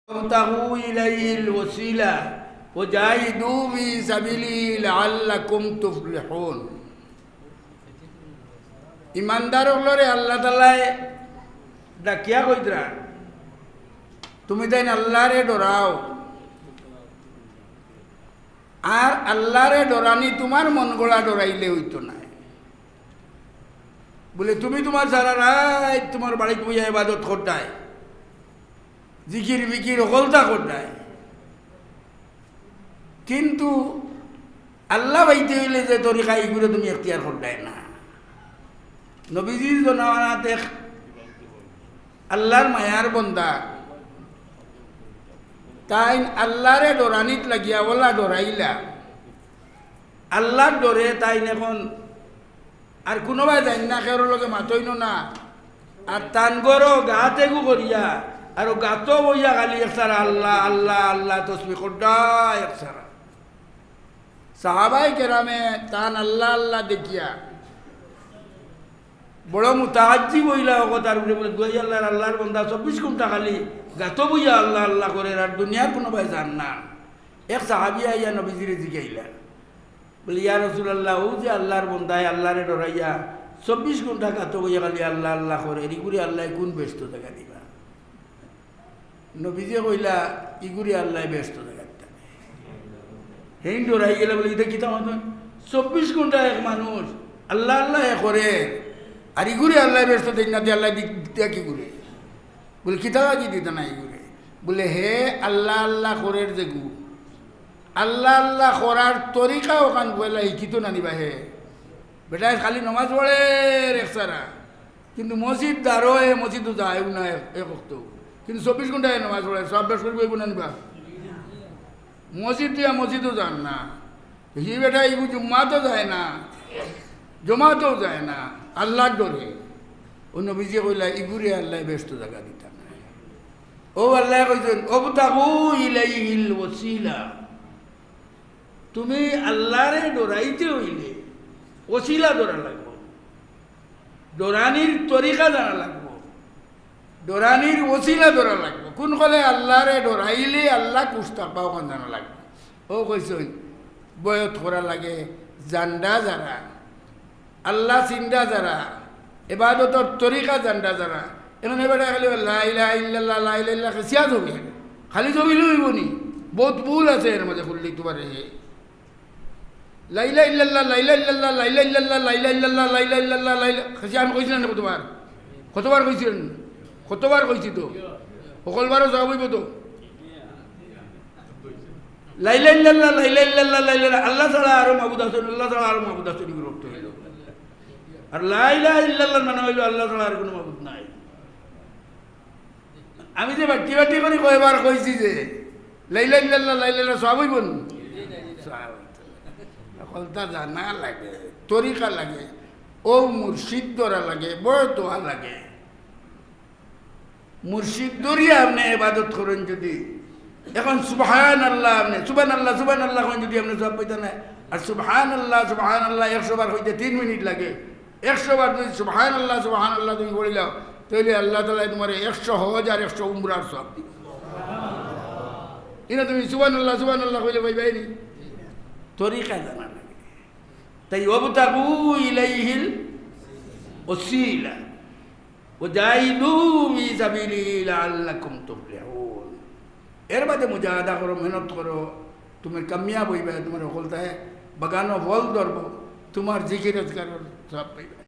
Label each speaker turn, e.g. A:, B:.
A: وابتغوا إليه الوسيلة وجاهدوا في سبيله لعلكم تفلحون ইমানদার হলরে আল্লাহ তাআলায় ডাকিয়া কইতরা তুমি তাই আল্লাহরে ডরাও আর আল্লাহরে ডরানি তোমার মন গড়া ডরাইলে হইতো না বলে তুমি তোমার সারা রাত তোমার বাড়িতে বইয়া ইবাদত করতাই জিকির বিকির হলতা করতাই কিন্তু আল্লাহ বাইতে হইলে যে তরিকা এইগুলো তুমি এখতিয়ার করতাই না নবীজি জনানাতে আল্লাহর মায়ার বন্দা তাই আল্লাহরে ডরানিত লাগিয়া বলা ডরাইলা আল্লাহর ডরে তাই এখন আর কোনোবাই যাই না কেউ লগে মাতইন না আর তানগরও গাতে গু করিয়া আর গাতো বইয়া খালি একসারা আল্লাহ আল্লাহ আল্লাহ তসবি করডাই একসারা সাহাবাই কেরামে তান আল্লাহ আল্লাহ দেখিয়া বড় মুতাহাজ্জি বইলা তার উপরে বলে দুই আল্লাহর বন্দা 24 ঘন্টা খালি গাতো বইয়া আল্লাহ আল্লাহ করে আর দুনিয়ার কোনো ভাই জান না এক সাহাবিয়া ইয়া নবীজিরে জিগাইলা বলে ইয়া রাসূলুল্লাহ ও যে আল্লাহর বন্দায় আল্লাহরে ডরাইয়া 24 ঘন্টা গাতো বইয়া খালি আল্লাহ আল্লাহ করে এগুলি আল্লাহ কোন ব্যস্ত জায়গা দিবা নবীজি কইলা ইগুরি আল্লাহ ব্যস্ত জায়গা হেই ডরাই গেলে বলে এটা কিতা মতন 24 ঘন্টা এক মানুষ আল্লাহ আল্লাহ করে আর ইগুরি আল্লাহ ব্যস্ত দেখ না দিয়ে আল্লাহ দিতে কি করে বলে কিতা কি দিত না ইগুরে বলে হে আল্লাহ আল্লাহ করের যে গু আল্লাহ আল্লাহ করার তরিকা ওখান বলে শিক্ষিত না নিবা হে বেটা খালি নমাজ পড়ে একসারা কিন্তু মসজিদ দারো এ মসজিদও যায় না এক অক্ত কিন্তু 24 ঘন্টায় নমাজ পড়ে সব বেশ করবো না নিবা মসজিদ দিয়া মসজিদও যান না হি বেটা ইগু জুম্মাতেও যায় না জমাতেও যায় না আল্লাহর ডরে ও নবীজি কইলা ইগুরে আল্লাহ ব্যস্ত জায়গা দিতাম ও আল্লাহ কইছেন ওবতাগু ইলাইহিল ওসিলা তুমি আল্লাহরে ডরাইতে হইলে ওসিলা ডরা লাগবো ডরানির তরিকা জানা লাগবো ডরানির ওসিলা ডরা লাগবো কোন কলে আল্লাহরে ডরাইলে আল্লাহ কুস্তা পাও কোন জানা লাগবে ও কইছেন বয়ত করা লাগে জান্ডা যারা আল্লাহ চিন্তা যারা এবাদতর তরিকা জান্ডা যারা এখন এবারে খালি লা ইলাহা ইল্লাল্লাহ লা ইলাহা ইল্লাল্লাহ সিয়া জমি খালি জমি লইব নি বহুত ভুল আছে এর মধ্যে খুললি তোমারে লা ইলাহা ইল্লাল্লাহ লা ইলাহা ইল্লাল্লাহ লা ইলাহা ইল্লাল্লাহ লা ইলাহা ইল্লাল্লাহ লা ইলাহা ইল্লাল্লাহ লা ইলাহা সিয়া আমি কইছিলাম না কতবার কইছিলেন কতবার কইছি তো সকলবারও জবাব হইব তো লা ইলাহা ইল্লাল্লাহ লা ইলাহা ইল্লাল্লাহ লা ইলাহা আল্লাহ ছাড়া আর মাবুদ আছে আল্লাহ ছাড়া আর মাবুদ আছে বিরক্ত হইল আর লা ইলাহা ইল্লাল্লাহ মানে হইল আল্লাহ ছাড়া আর কোনো মাবুদ নাই আমি যে বাটি বাটি করে কয়বার কইছি যে লা ইলাহা ইল্লাল্লাহ লা ইলাহা ইল্লাল্লাহ সব হইবন সকলটা জানা লাগে তরিকা লাগে ও মুর্শিদ ধরা লাগে বড় দোয়া লাগে মুর্শিদ ধরিয়া আপনি ইবাদত করেন যদি এখন সুবহানাল্লাহ আপনি সুবহানাল্লাহ সুবহানাল্লাহ কোন যদি আপনি সব পাইতেন না আর সুবহানাল্লাহ 100 বার হইতে 3 মিনিট লাগে 100 বার যদি সুবহানাল্লাহ তুমি বলিলাও তাহলে আল্লাহ তাআলা তোমার 100,000 উমরার সব দিবে ইনা তুমি সুবহানাল্লাহ কইলে পাইবাই নি তরিকা জানা লাগে তাই ওয়াবতাগু ইলাইহিল ওসিলা ওয়াজাইদু ফি সাবিলিহি লাআল্লাকুম তুফলিহুন এর বাদে মুজাহাদা করো মেহনত করো তুমি কামিয়াব হইবে তোমার হলতা বাগানো ফল ধরবো তোমার জিকির আজকার সব পাইবে।